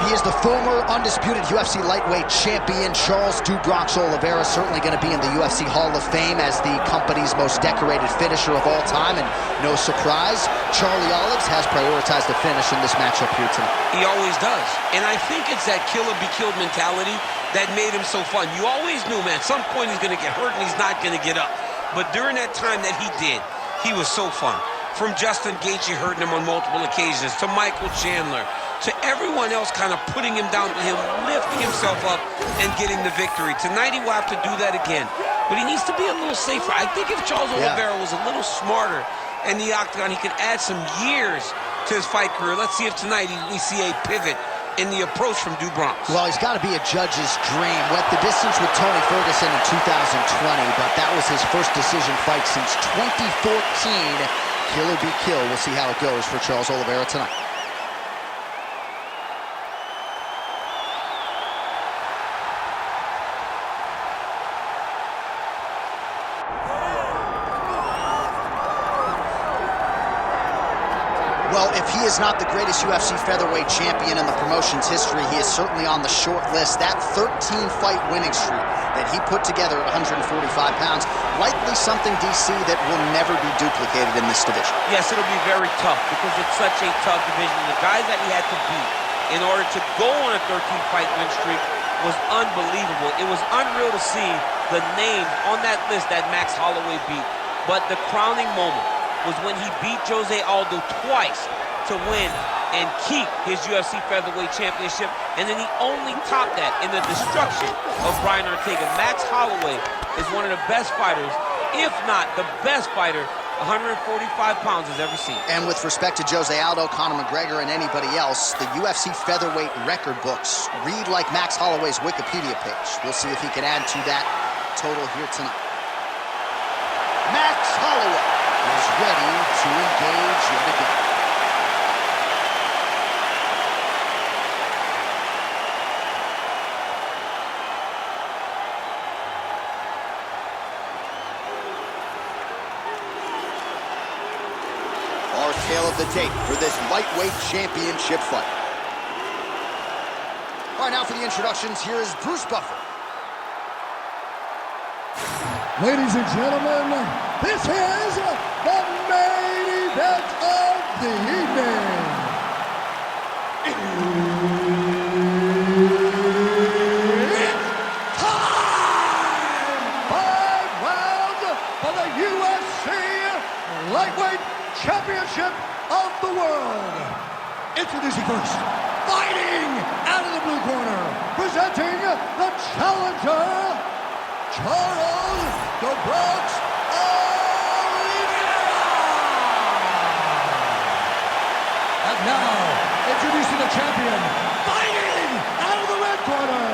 he is the former undisputed UFC lightweight champion, Charles "Do Bronx" Oliveira, certainly going to be in the UFC Hall of Fame as the company's most decorated finisher of all time, and no surprise, Charlie Olives has prioritized the finish in this matchup here tonight. He always does, and I think it's that kill or be killed mentality that made him so fun. You always knew, man, at some point he's going to get hurt and he's not going to get up. But during that time that he did, he was so fun. From Justin Gaethje hurting him on multiple occasions, to Michael Chandler, to everyone else kind of putting him down, to him lifting himself up and getting the victory. Tonight he will have to do that again, but he needs to be a little safer. I think if Charles Oliveira was a little smarter in the octagon, he could add some years to his fight career. Let's see if tonight we see a pivot in the approach from Do Bronx. Well, he's got to be a judge's dream. Went the distance with Tony Ferguson in 2020, but that was his first decision fight since 2014. Kill or be killed. We'll see how it goes for Charles Oliveira tonight. Well, if he is not the greatest UFC featherweight champion in the promotion's history, he is certainly on the short list. That 13-fight winning streak that he put together at 145 pounds, likely something, DC, that will never be duplicated in this division. Yes, it'll be very tough because it's such a tough division. The guys that he had to beat in order to go on a 13-fight win streak was unbelievable. It was unreal to see the names on that list that Max Holloway beat. But the crowning moment was when he beat Jose Aldo twice to win and keep his UFC featherweight championship, and then he only topped that in the destruction of Brian Ortega. Max Holloway is one of the best fighters, if not the best fighter, 145 pounds has ever seen. And with respect to Jose Aldo, Conor McGregor, and anybody else, the UFC featherweight record books read like Max Holloway's Wikipedia page. We'll see if he can add to that total here tonight. Max Holloway is ready to engage yet again. Our tale of the tape for this lightweight championship fight. All right, now for the introductions, here is Bruce Buffer. Ladies and gentlemen, this is the main event of the evening. It's time! 5 rounds for the UFC Lightweight Championship of the World. Introducing first, fighting out of the blue corner, presenting the challenger, Charles "Do Bronx" Oliveira. And now, introducing the champion, fighting out of the red corner,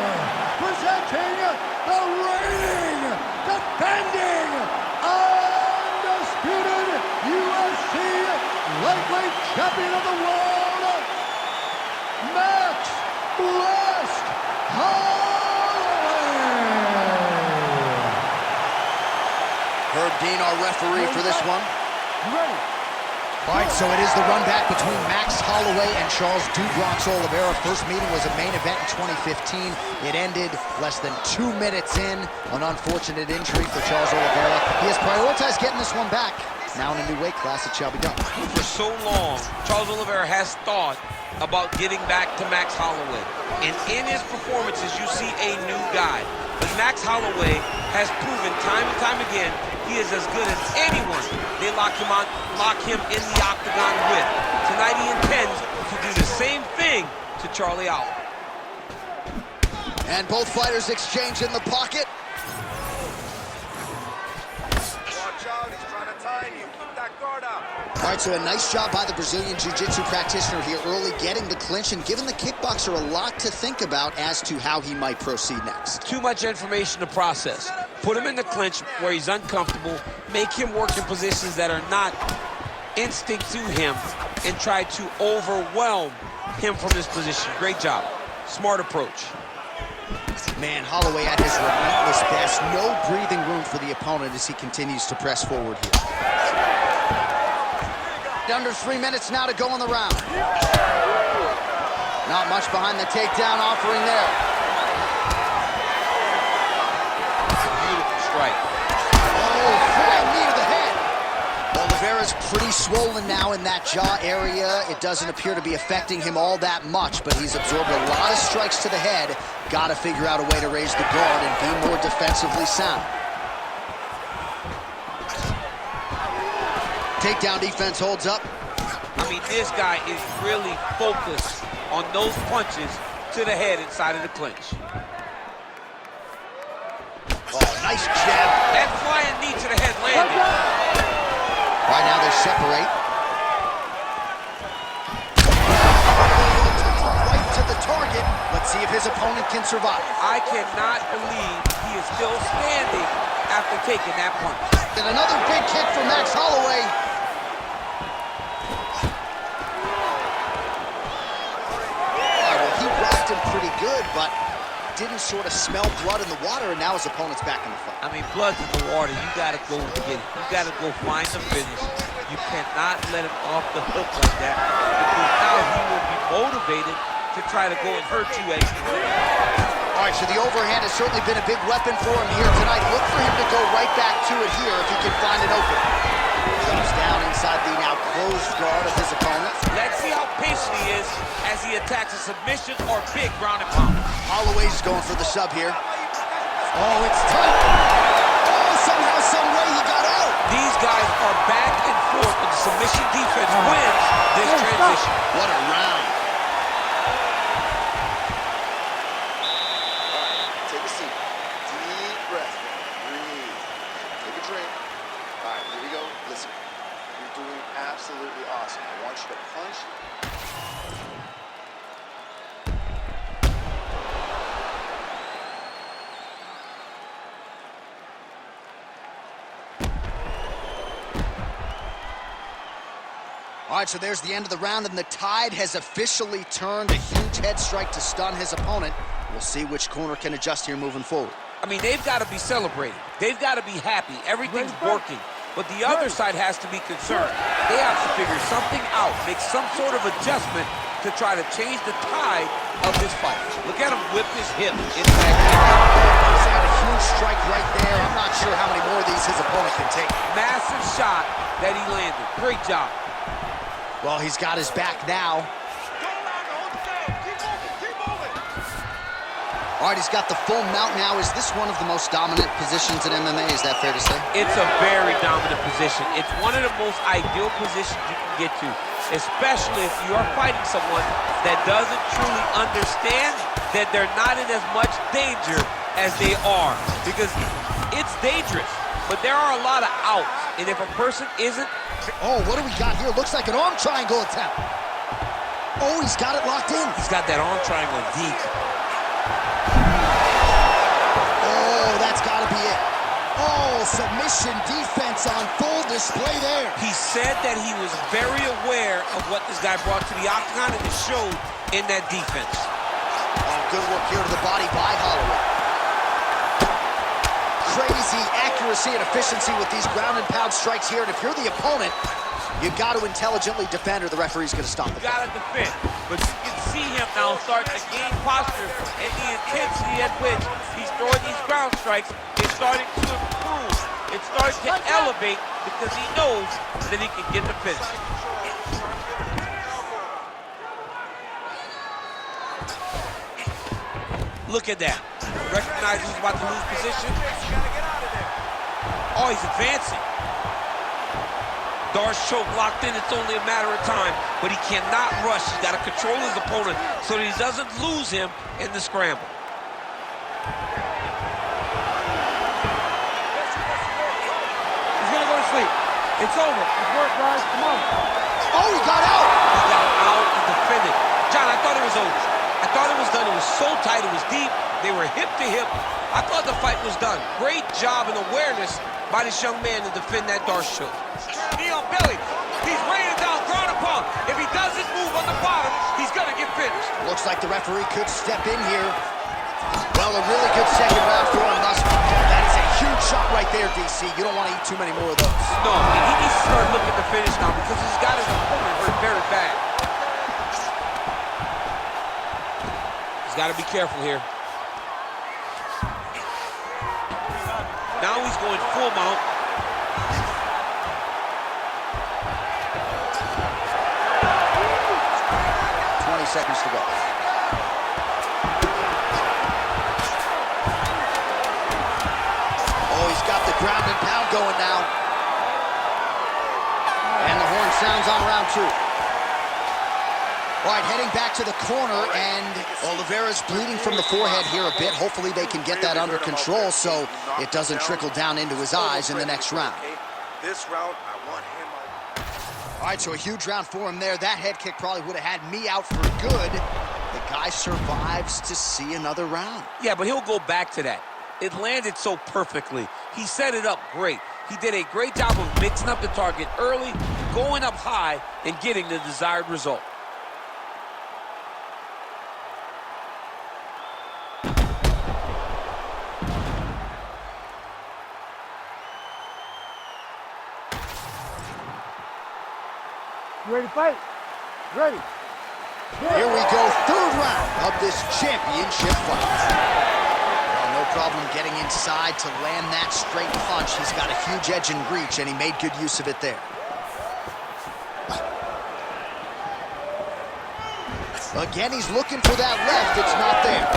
presenting the reigning, defending, undisputed UFC lightweight champion of the world, Max "Blessed" Herb Dean, our referee for this one. Ready. All right, so it is the run back between Max Holloway and Charles "Do Bronx" Oliveira. First meeting was a main event in 2015. It ended less than 2 minutes in. An unfortunate injury for Charles Oliveira. He has prioritized getting this one back. Now in a new weight class, it shall be done. For so long, Charles Oliveira has thought about getting back to Max Holloway. And in his performances, you see a new guy. But Max Holloway has proven time and time again he is as good as anyone they lock him in the octagon with. Tonight he intends to do the same thing to Charlie Oliver. And both fighters exchange in the pocket. Watch out, he's trying to time you. Keep that guard up. All right, so a nice job by the Brazilian Jiu-Jitsu practitioner here early, getting the clinch and giving the kickboxer a lot to think about as to how he might proceed next. Too much information to process. Put him in the clinch where he's uncomfortable, make him work in positions that are not instinct to him, and try to overwhelm him from this position. Great job. Smart approach. Man, Holloway at his relentless best. No breathing room for the opponent as he continues to press forward here. Under 3 minutes now to go in the round. Not much behind the takedown offering there. Beautiful strike. Oh, flying knee to the head. Oliveira's pretty swollen now in that jaw area. It doesn't appear to be affecting him all that much, but he's absorbed a lot of strikes to the head. Got to figure out a way to raise the guard and be more defensively sound. Takedown defense holds up. I mean, this guy is really focused on those punches to the head inside of the clinch. Oh, nice jab. That flying knee to the head landed. Right now they separate. Right to the target. Let's see if his opponent can survive. I cannot believe he is still standing after taking that punch. And another big kick from Max Holloway. Pretty good, but didn't sort of smell blood in the water, and now his opponent's back in the fight. I mean, blood's in the water. You got to go get it. You got to go find the finish. You cannot let him off the hook like that, because now he will be motivated to try to go and hurt you as you hurt him. All right, so the overhand has certainly been a big weapon for him here tonight. Look for him to go right back to it here if he can find an opening. Comes down inside the now closed guard of his opponent. Let's see how patient he is as he attacks a submission or big ground and pound. Holloway's going for the sub here. Oh, it's tight. Oh, somehow, some way he got out. These guys are back and forth, but the submission defense wins this transition. What a round. All right, take a seat. Deep breath. Breathe. Take a drink. All right, here we go. Listen, you're doing absolutely awesome. I want you to punch. All right, so there's the end of the round, and the tide has officially turned. A huge head strike to stun his opponent. We'll see which corner can adjust here moving forward. I mean, they've got to be celebrating. They've got to be happy. Everything's working. But the other side has to be concerned. They have to figure something out, make some sort of adjustment to try to change the tide of this fight. Look at him whip his hip into that kick. He's got a huge strike right there. I'm not sure how many more of these his opponent can take. Massive shot that he landed. Great job. Well, he's got his back now. All right, he's got the full mount now. Is this one of the most dominant positions in MMA? Is that fair to say? It's a very dominant position. It's one of the most ideal positions you can get to, especially if you are fighting someone that doesn't truly understand that they're not in as much danger as they are, because it's dangerous, but there are a lot of outs, and if a person isn't... Oh, what do we got here? Looks like an arm triangle attempt. Oh, he's got it locked in. He's got that arm triangle deep. Oh, that's got to be it. Oh, submission defense on full display there. He said that he was very aware of what this guy brought to the octagon, and it showed in that defense. Oh, good work here to the body by Holloway. Crazy accuracy and efficiency with these ground and pound strikes here, and if you're the opponent, you've got to intelligently defend or the referee's going to stop it. You got to defend, but you can see him now starting to gain posture, and the intensity at which he's throwing these ground strikes is starting to improve. It's starting to elevate because he knows that he can get the finish. Look at that. Recognizes he's about to lose position. Oh, he's advancing. Darce choke locked in. It's only a matter of time, but he cannot rush. He's got to control his opponent so that he doesn't lose him in the scramble. He's gonna go to sleep. It's over. It's work, guys. Come on. Oh, he got out. He got out and defended. John, I thought it was over. I thought it was done. It was so tight. It was deep. They were hip to hip. I thought the fight was done. Great job and awareness by this young man to defend that Darce choke. Knee on belly. He's raining down, ground and pound. If he doesn't move on the bottom, he's gonna get finished. Looks like the referee could step in here. Well, a really good second round for him thus far. That is a huge shot right there, DC. You don't want to eat too many more of those. No, and he needs to start looking to finish now because he's got his opponent hurt very bad. He's got to be careful here. Now he's going full mount. 20 seconds to go. Oh, he's got the ground and pound going now. And the horn sounds on round 2. All right, heading back to the corner, and Oliveira's bleeding from the forehead here a bit. Hopefully they can get that under control so it doesn't trickle down into his eyes in the next round. This round, I want him. All right, so a huge round for him there. That head kick probably would have had me out for good. The guy survives to see another round. Yeah, but he'll go back to that. It landed so perfectly. He set it up great. He did a great job of mixing up the target early, going up high, and getting the desired result. You ready to fight? Ready. Here we go, third round of this championship fight. Well, no problem getting inside to land that straight punch. He's got a huge edge and reach, and he made good use of it there. Again, he's looking for that left. It's not there.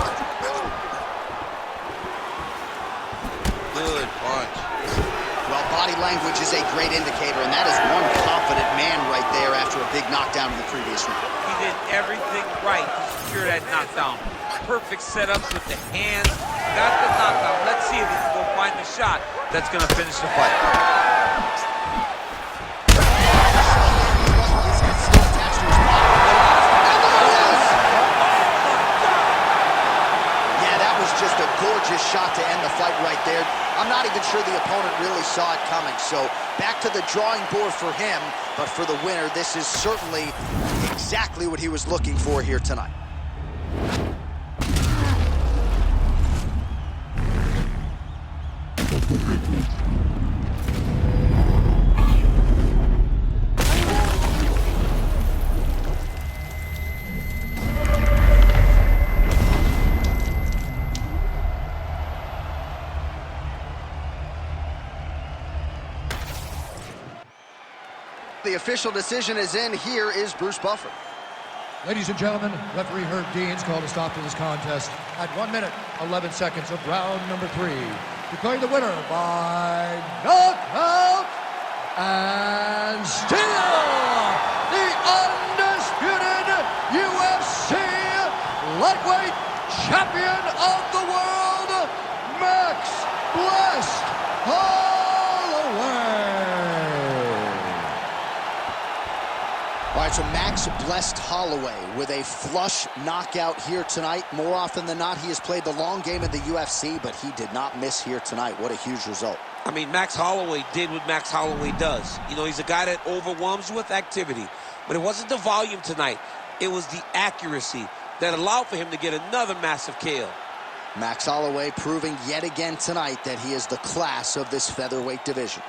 Good punch. Well, body language is a great indicator, and that is one confident man right there after a big knockdown in the previous round. He did everything right to secure that knockdown. Perfect setups with the hands. Got the knockdown. Let's see if he can go find the shot that's going to finish the fight. Just a gorgeous shot to end the fight right there. I'm not even sure the opponent really saw it coming. So back to the drawing board for him, but for the winner, this is certainly exactly what he was looking for here tonight. The official decision is in. Here is Bruce Buffer. Ladies and gentlemen, referee Herb Dean's called a stop to this contest at 1 minute, 11 seconds of round number 3. Declaring the winner by knockout and still the undisputed UFC lightweight champion of the world, Max Blessed Holloway. All right, so Max Blessed Holloway with a flush knockout here tonight. More often than not, he has played the long game in the UFC, but he did not miss here tonight. What a huge result. I mean, Max Holloway did what Max Holloway does. You know, he's a guy that overwhelms with activity. But it wasn't the volume tonight. It was the accuracy that allowed for him to get another massive KO. Max Holloway proving yet again tonight that he is the class of this featherweight division.